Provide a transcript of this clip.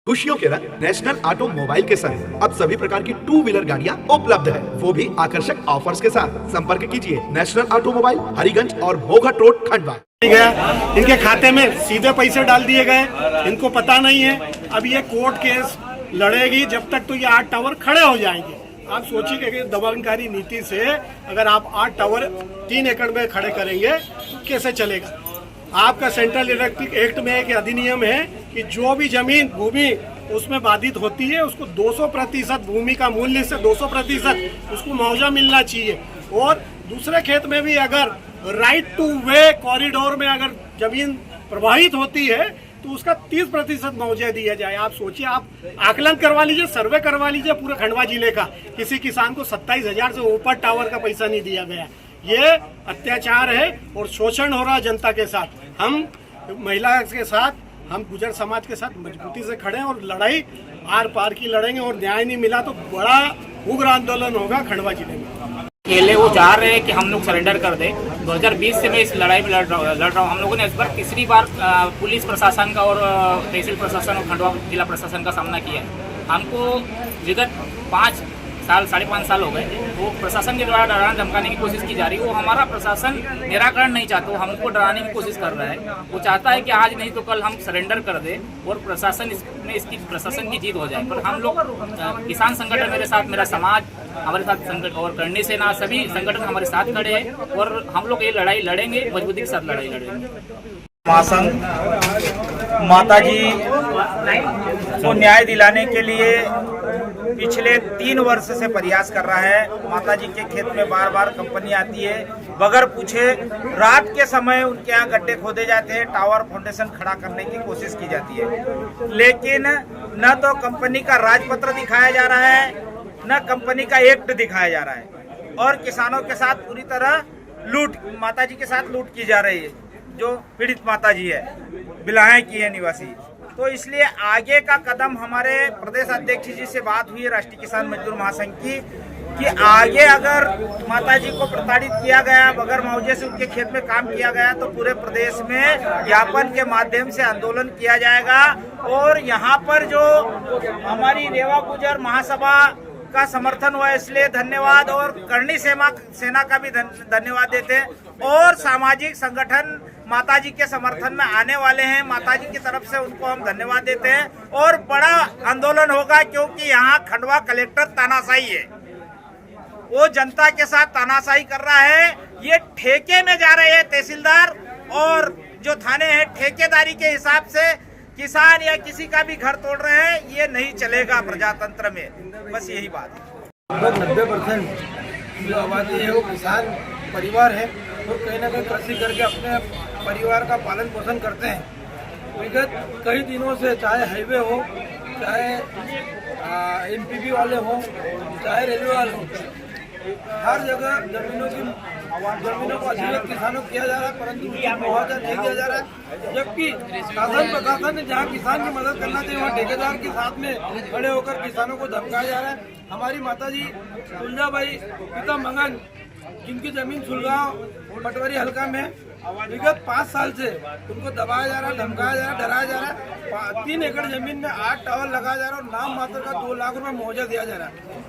खुशियों के रंग नेशनल ऑटोमोबाइल के संग अब सभी प्रकार की टू व्हीलर गाड़ियां उपलब्ध है, वो भी आकर्षक ऑफर्स के साथ। संपर्क कीजिए नेशनल ऑटोमोबाइल, हरिगंज और भोगट रोड, खंडवा। गया इनके खाते में सीधे पैसे डाल दिए गए, इनको पता नहीं है। अब ये कोर्ट केस लड़ेगी जब तक तो ये 8 टावर खड़े हो जाएंगे। आप सोचिए कि दमनकारी नीति से अगर आप 8 टावर 3 एकड़ में खड़े करेंगे तो कैसे चलेगा। आपका सेंट्रल इलेक्ट्रिक एक्ट में एक अधिनियम है कि जो भी जमीन भूमि उसमें बाधित होती है उसको 200% भूमि का मूल्य से 200% उसको मुआवजा मिलना चाहिए। और दूसरे खेत में भी अगर राइट टू वे कॉरिडोर में अगर जमीन प्रभावित होती है तो उसका 30% मुआवजा दिया जाए। आप सोचिए, आप आकलन करवा लीजिए, सर्वे करवा लीजिए पूरे खंडवा जिले का, किसी किसान को 27,000 से ऊपर टावर का पैसा नहीं दिया गया। ये अत्याचार है और शोषण हो रहा है जनता के साथ। हम महिला के साथ, हम गुजर समाज के साथ मजबूती से खड़े हैं और लड़ाई आर पार की लड़ेंगे और न्याय नहीं मिला तो बड़ा उग्र आंदोलन होगा खंडवा जिले में। पहले वो चाह रहे हैं कि हम लोग सरेंडर कर दें। 2020 से मैं इस लड़ाई में लड़ रहा हूँ। हम लोगों ने इस बार तीसरी बार पुलिस प्रशासन का और तहसील प्रशासन और खंडवा जिला प्रशासन का सामना किया है। हमको विगत 5 साल 5.5 साल हो गए वो प्रशासन के द्वारा डराने धमकाने की कोशिश की जा रही है। वो हमारा प्रशासन निराकरण नहीं चाहता, वो हमको डराने की कोशिश कर रहा है। वो चाहता है कि आज नहीं तो कल हम सरेंडर कर दें और प्रशासन इसमें इसकी प्रशासन की जीत हो जाए। पर हम लोग किसान संगठन मेरे साथ, मेरा समाज हमारे साथ संगठन और करनी सेना सभी संगठन हमारे साथ खड़े हैं और हम लोग ये लड़ाई लड़ेंगे, मजबूती के साथ लड़ाई लड़ेंगे। महासंघ माताजी को न्याय दिलाने के लिए पिछले 3 वर्ष से प्रयास कर रहा है। माताजी के खेत में बार बार कंपनी आती है, बगैर पूछे रात के समय उनके यहाँ गड्ढे खोदे जाते हैं, टावर फाउंडेशन खड़ा करने की कोशिश की जाती है। लेकिन न तो कंपनी का राजपत्र दिखाया जा रहा है, न कंपनी का एक्ट दिखाया जा रहा है और किसानों के साथ पूरी तरह लूट, माताजी के साथ लूट की जा रही है। जो पीड़ित माताजी है, बिलाहे की है निवासी। तो इसलिए आगे का कदम हमारे प्रदेश अध्यक्ष जी से बात हुई है राष्ट्रीय किसान मजदूर महासंघ की, कि आगे अगर माताजी को प्रताड़ित किया गया, बगैर मुआवजे से उनके खेत में काम किया गया तो पूरे प्रदेश में ज्ञापन के माध्यम से आंदोलन किया जाएगा। और यहाँ पर जो हमारी रेवा गुजर महासभा का समर्थन हुआ इसलिए धन्यवाद, और करनी सेना का भी धन्यवाद देते हैं। और सामाजिक संगठन माताजी के समर्थन में आने वाले हैं, माताजी की तरफ से उनको हम धन्यवाद देते हैं। और बड़ा आंदोलन होगा क्योंकि यहाँ खंडवा कलेक्टर तानाशाही है, वो जनता के साथ तानाशाही कर रहा है। ये ठेके में जा रहे हैं तहसीलदार और जो थाने हैं, ठेकेदारी के हिसाब से किसान या किसी का भी घर तोड़ रहे हैं। ये नहीं चलेगा प्रजातंत्र में, बस यही बात है। 90% जो आबादी है वो किसान परिवार है और कहीं ना कहीं कृषि करके अपने परिवार का पालन पोषण करते हैं। विगत कई दिनों से चाहे हाईवे हो, चाहे एमपीपी वाले हो, चाहे रेलवे वाले हो, हर जगह जमीनों को अधिकृत किसानों को किया जा रहा है, परंतु मुआवजा नहीं दिया जा रहा है। जबकि शासन प्रशासन ने जहाँ किसान की मदद करना चाहिए वहाँ ठेकेदार के साथ में खड़े होकर किसानों को धमकाया जा रहा है। हमारी माताजी तुलजाबाई पिता मंगन, जिनकी जमीन सुलगांव पटवारी हल्का में विगत 5 साल से उनको दबाया जा रहा है, धमकाया जा रहा है, डराया जा रहा है। 3 एकड़ जमीन में 8 टावर लगाया जा रहा है और नाम मात्र का 2 लाख रुपए मुआवजा दिया जा रहा है।